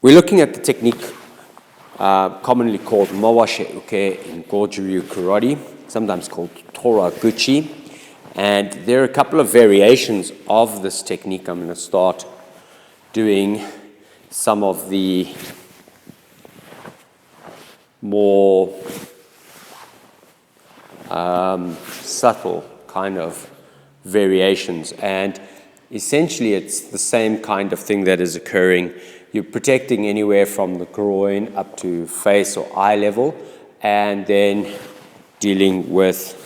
We're looking at the technique commonly called Mawashi Uke in Goju Ryu karate, sometimes called Toraguchi. And there are a couple of variations of this technique. I'm going to start doing some of the more subtle kind of variations. And essentially, it's the same kind of thing that is occurring. You're protecting anywhere from the groin up to face or eye level, and then dealing with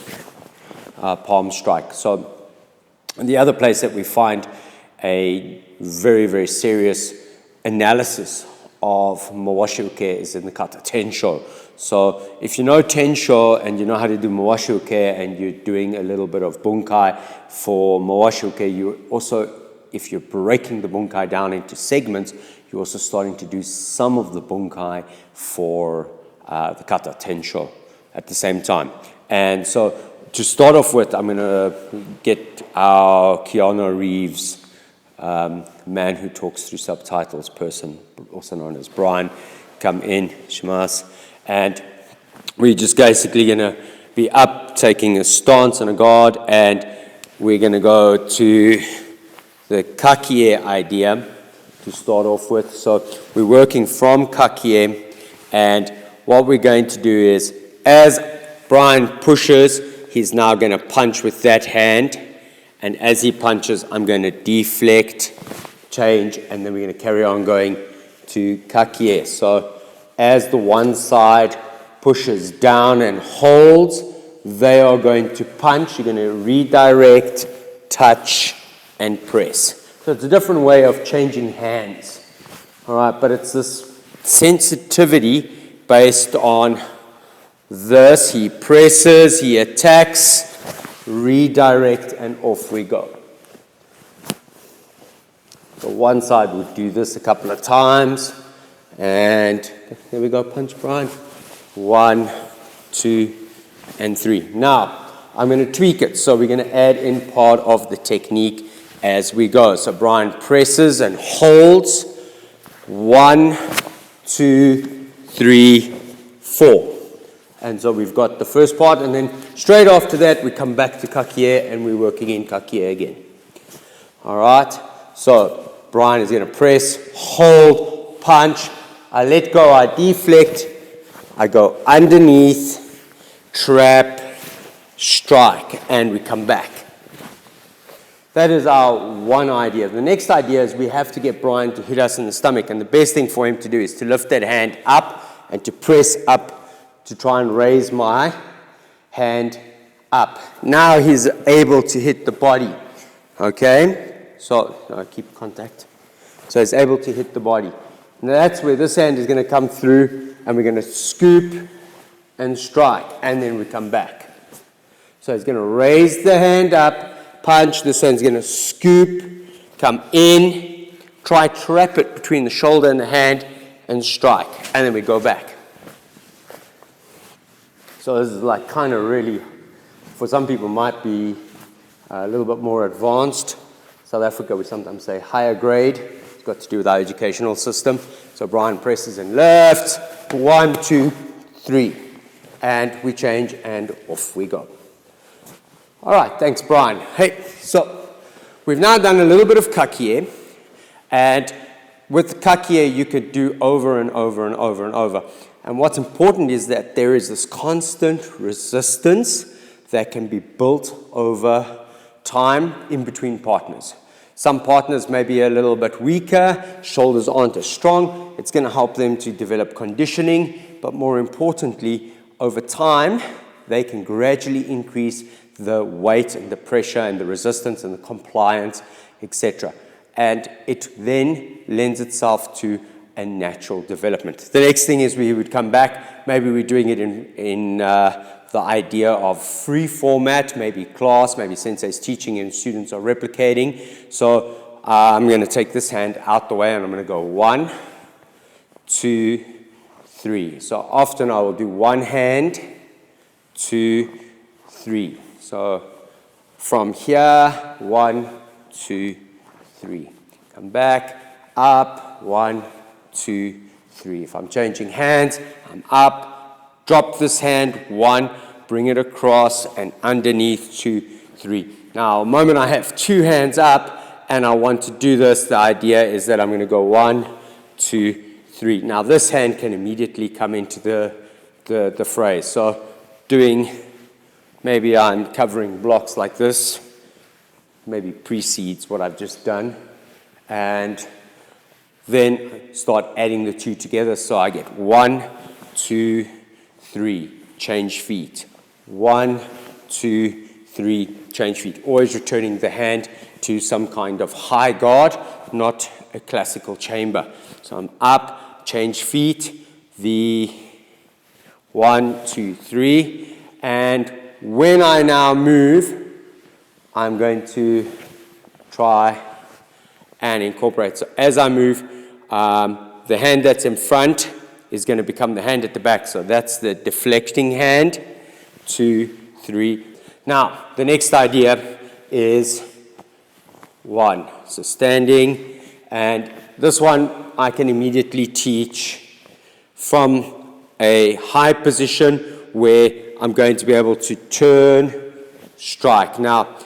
palm strike. So the other place that we find a very, very serious analysis of Mawashi Uke is in the kata tensho. So if you know tensho and you know how to do Mawashi Uke and you're doing a little bit of bunkai for Mawashi Uke, you also, if you're breaking the bunkai down into segments, you're also starting to do some of the bunkai for the kata tensho at the same time. And so to start off with, I'm going to get our Keanu Reeves, man who talks through subtitles person, also known as Brian, come in, Shimas, and we're just basically going to be up, taking a stance and a guard, and we're going to go to the Kakie idea to start off with. So we're working from Kakie, and what we're going to do is, as Brian pushes, he's now going to punch with that hand, and as he punches, I'm going to deflect, change, and then we're going to carry on going to Kakie. So as the one side pushes down and holds, they are going to punch. You're going to redirect, touch, and press. So it's a different way of changing hands. All right, but it's this sensitivity based on this. He presses, he attacks, redirect, and off we go. So one side would do this a couple of times, and there we go, punch, Brian. 1, 2, and 3. Now, I'm going to tweak it, so we're going to add in part of the technique as we go. So Brian presses and holds. 1, 2, 3, 4. And so we've got the first part, and then straight after that, we come back to Kakie, and we're working in Kakie again. All right? So Brian is going to press, hold, punch. I let go, I deflect. I go underneath, trap, strike, and we come back. That is our one idea. The next idea is we have to get Brian to hit us in the stomach, and the best thing for him to do is to lift that hand up and to press up to try and raise my hand up. Now he's able to hit the body, okay? So keep contact. So he's able to hit the body. Now that's where this hand is going to come through, and we're going to scoop and strike, and then we come back. So he's going to raise the hand up, punch. This hand's going to scoop, come in, try trap it between the shoulder and the hand, and strike, and then we go back. So this is like kind of really, for some people might be a little bit more advanced. South Africa, we sometimes say higher grade. It's got to do with our educational system. So Brian presses and lifts. 1, 2, 3. And we change, and off we go. All right, thanks, Brian. Hey, so we've now done a little bit of Kakie, and with Kakie, you could do over and over and over and over. And what's important is that there is this constant resistance that can be built over time in between partners. Some partners may be a little bit weaker, shoulders aren't as strong. It's going to help them to develop conditioning, but more importantly, over time, they can gradually increase the weight and the pressure and the resistance and the compliance, etc. And it then lends itself to a natural development. The next thing is we would come back, maybe we're doing it in the idea of free format, maybe class, maybe sensei's teaching and students are replicating. So I'm going to take this hand out the way, and I'm going to go 1, 2, 3. So often I will do one hand, 2, 3. So from here, 1, 2, 3. Come back, up, 1, 2, 3. If I'm changing hands, I'm up, drop this hand, 1, bring it across and underneath, 2, 3. Now, the moment I have 2 hands up and I want to do this, the idea is that I'm going to go 1, 2, 3. Now, this hand can immediately come into the phrase. So, maybe I'm covering blocks like this, maybe precedes what I've just done, and then start adding the 2 together. So I get 1, 2, 3, change feet. 1, 2, 3, change feet. Always returning the hand to some kind of high guard, not a classical chamber. So I'm up, change feet, the 1, 2, 3, and when I now move, I'm going to try and incorporate. So as I move, the hand that's in front is going to become the hand at the back. So that's the deflecting hand. 2, 3. Now, the next idea is 1. So standing, and this one I can immediately teach from a high position where I'm going to be able to turn, strike. Now,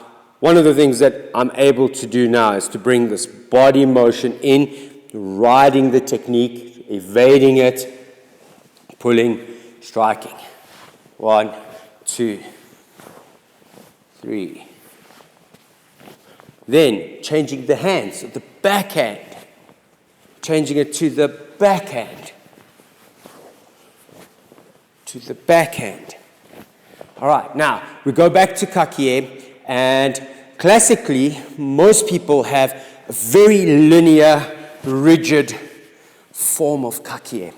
one of the things that I'm able to do now is to bring this body motion in, riding the technique, evading it, pulling, striking. 1, 2, 3. Then changing the hands, so the backhand, changing it to the backhand, to the backhand. All right, now we go back to Kakie, and classically, most people have a very linear, rigid form of Kakie.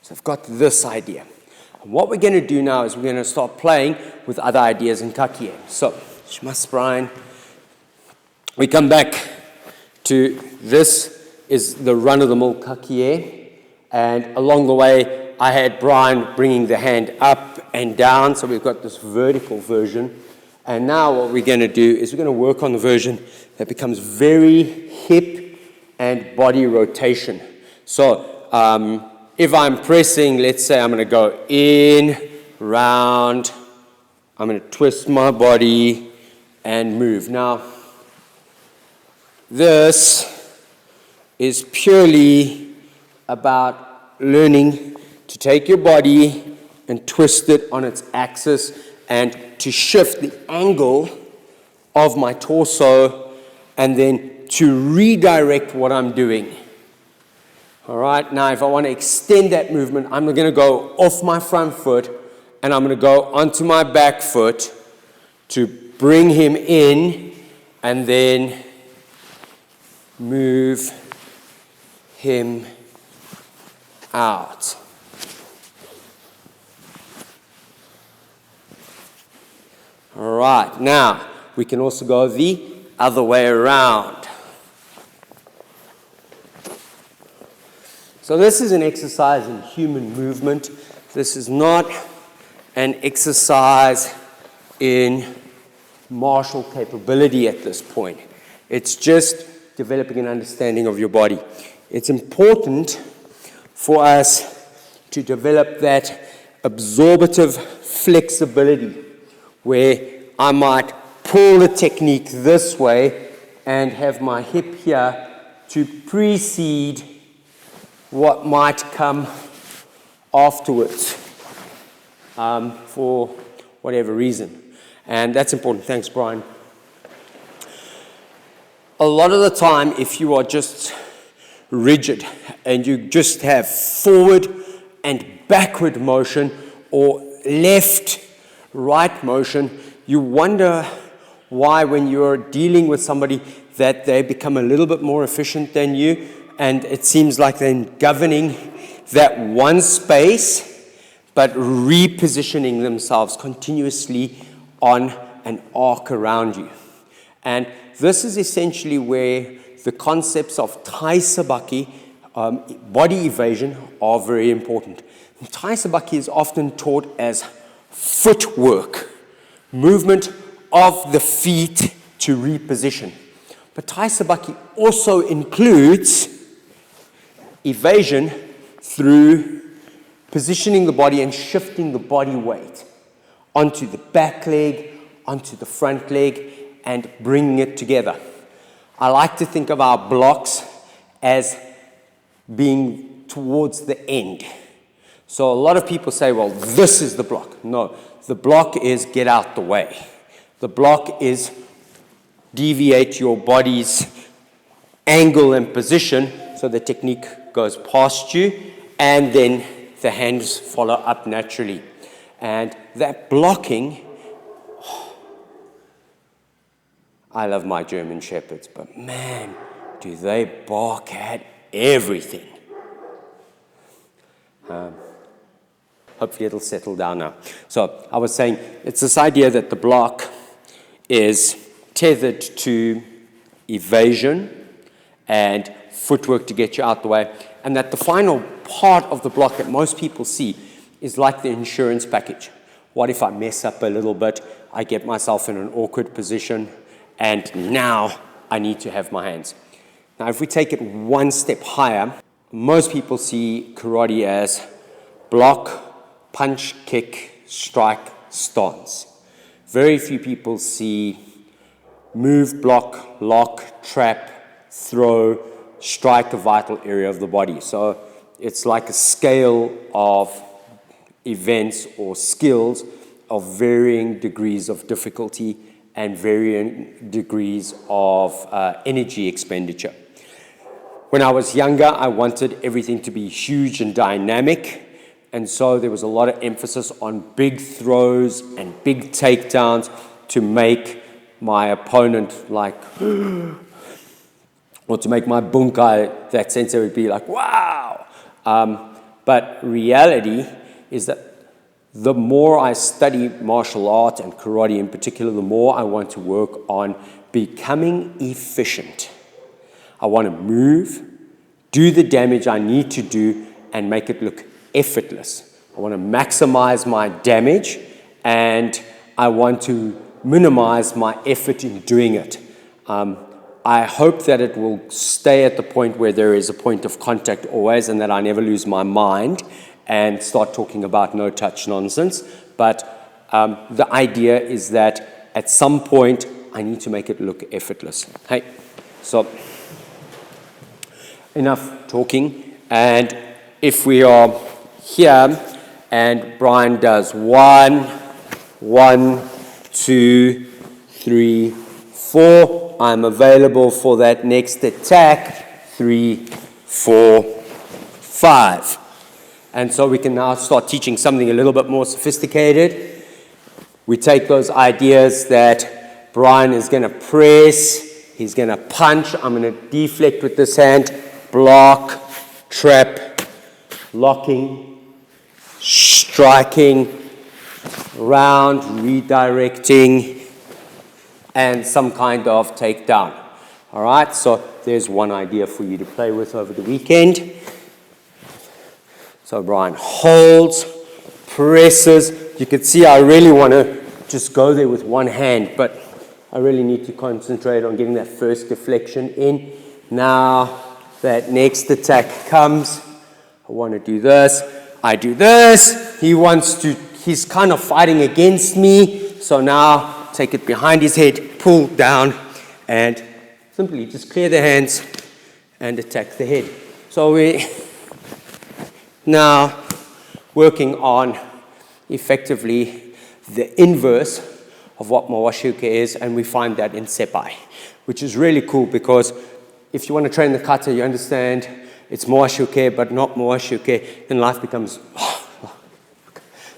So I've got this idea. And what we're going to do now is we're going to start playing with other ideas in Kakie. So, Shmas Brian. We come back to this is the run-of-the-mill Kakie, and along the way, I had Brian bringing the hand up and down, so we've got this vertical version. And now what we're going to do is we're going to work on the version that becomes very hip and body rotation. So if I'm pressing, let's say I'm going to go in, round, I'm going to twist my body and move. Now, this is purely about learning to take your body and twist it on its axis and to shift the angle of my torso and then to redirect what I'm doing. All right, now if I want to extend that movement, I'm going to go off my front foot and I'm going to go onto my back foot to bring him in and then move him out. All right, now we can also go the other way around. So this is an exercise in human movement. This is not an exercise in martial capability at this point. It's just developing an understanding of your body. It's important for us to develop that absorptive flexibility where I might pull the technique this way and have my hip here to precede what might come afterwards for whatever reason. And that's important. Thanks, Brian. A lot of the time, if you are just rigid and you just have forward and backward motion or left, right motion, you wonder why when you're dealing with somebody that they become a little bit more efficient than you, and it seems like they're governing that one space, but repositioning themselves continuously on an arc around you. And this is essentially where the concepts of Taisabaki, body evasion, are very important. And Taisabaki is often taught as footwork, movement of the feet to reposition. But Taisabaki also includes evasion through positioning the body and shifting the body weight onto the back leg, onto the front leg, and bringing it together. I like to think of our blocks as being towards the end. So a lot of people say, well, this is the block. No, the block is get out the way. The block is deviate your body's angle and position so the technique goes past you, and then the hands follow up naturally. And that blocking, I love my German Shepherds, but man, do they bark at everything. Hopefully it'll settle down now. So I was saying, it's this idea that the block is tethered to evasion and footwork to get you out the way, and that the final part of the block that most people see is like the insurance package. What if I mess up a little bit, I get myself in an awkward position, and now I need to have my hands. Now, if we take it one step higher, most people see karate as block, punch, kick, strike, stance. Very few people see move, block, lock, trap, throw, strike a vital area of the body. So it's like a scale of events or skills of varying degrees of difficulty and varying degrees of energy expenditure. When I was younger, I wanted everything to be huge and dynamic, and so there was a lot of emphasis on big throws and big takedowns to make my opponent like, or to make my bunkai, that sensei would be like, wow. But reality is that the more I study martial art and karate in particular, the more I want to work on becoming efficient. I want to move, do the damage I need to do, and make it look effortless. I want to maximize my damage, and I want to minimize my effort in doing it. I hope that it will stay at the point where there is a point of contact always, and that I never lose my mind and start talking about no-touch nonsense. But the idea is that at some point, I need to make it look effortless. Hey, so enough talking. And if we are here and Brian does 1, 2, 3, 4, I'm available for that next attack, 3, 4, 5. And so we can now start teaching something a little bit more sophisticated. We take those ideas that Brian is going to press, he's going to punch, I'm going to deflect with this hand, block, trap, locking, striking, round, redirecting, and some kind of takedown. All right, so there's one idea for you to play with over the weekend. So Brian holds, presses. You can see I really want to just go there with one hand, but I really need to concentrate on getting that first deflection in. Now that next attack comes, I want to do this. I do this. He's kind of fighting against me. So now take it behind his head, pull down, and simply just clear the hands and attack the head. So we now working on effectively the inverse of what Mawashi Uke is, and we find that in Seppai, which is really cool because if you want to train the kata, you understand it's Mawashi Uke but not Mawashi Uke, then life becomes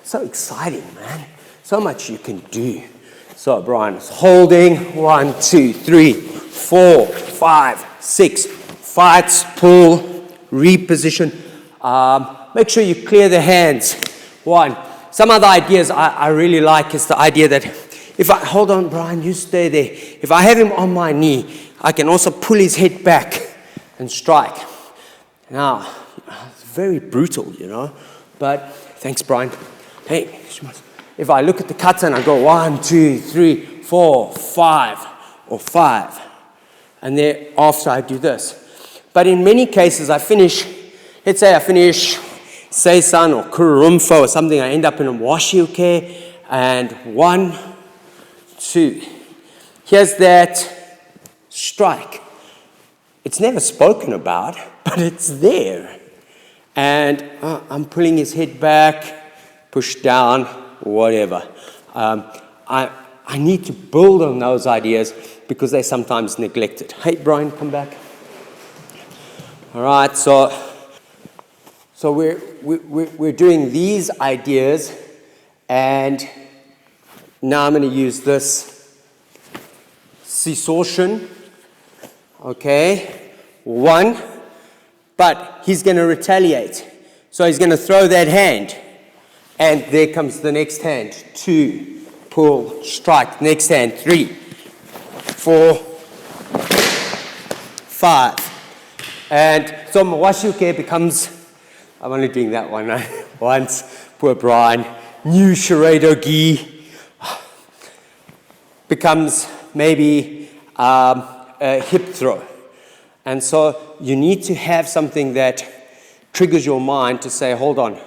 so exciting, man. So much you can do. So Brian is holding, 1, 2, 3, 4, 5, 6, fights, pull, reposition. Make sure you clear the hands. 1. Some other ideas I really like is the idea that if I, hold on Brian, you stay there. If I have him on my knee, I can also pull his head back and strike. Now, it's very brutal, you know, but thanks Brian. Hey, if I look at the kata and I go 1, 2, 3, 4, 5, or 5, and thereafter I do this. But in many cases I finish let's say I finish Seisan or Kurumfa or something, I end up in a Mawashi Uke, and 1, 2. Here's that strike. It's never spoken about, but it's there. And I'm pulling his head back, push down, whatever. I need to build on those ideas because they're sometimes neglected. Hey, Brian, come back. All right, so we're doing these ideas, and now I'm going to use this sesortion. Okay, 1, but he's going to retaliate. So he's going to throw that hand, and there comes the next hand. 2, pull, strike, next hand. 3, 4, 5. And so Mawashi Uke becomes, I'm only doing that one once, poor Brian, new Shirado Gi, becomes maybe a hip throw. And so you need to have something that triggers your mind to say, hold on,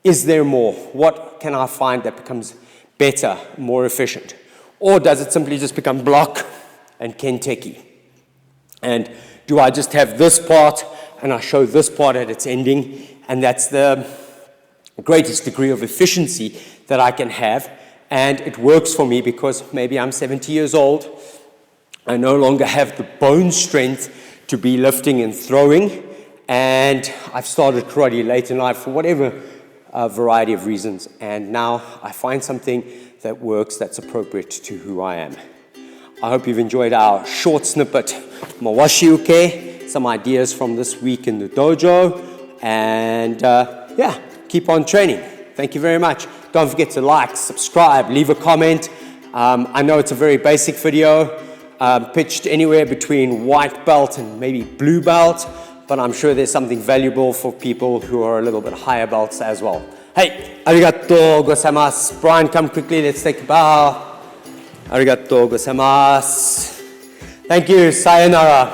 is there more? What can I find that becomes better, more efficient? Or does it simply just become block and kenteki? And do I just have this part and I show this part at its ending, and that's the greatest degree of efficiency that I can have, and it works for me because maybe I'm 70 years old, I no longer have the bone strength to be lifting and throwing, and I've started karate late in life for whatever variety of reasons, and now I find something that works that's appropriate to who I am. I hope you've enjoyed our short snippet, Mawashi Uke, some ideas from this week in the dojo, and yeah, keep on training. Thank you very much. Don't forget to like, subscribe, leave a comment. I know it's a very basic video, pitched anywhere between white belt and maybe blue belt, but I'm sure there's something valuable for people who are a little bit higher belts as well. Hey, arigatou gozaimasu. Brian, come quickly, let's take a bow. Arigatou gozaimasu. Thank you, sayonara.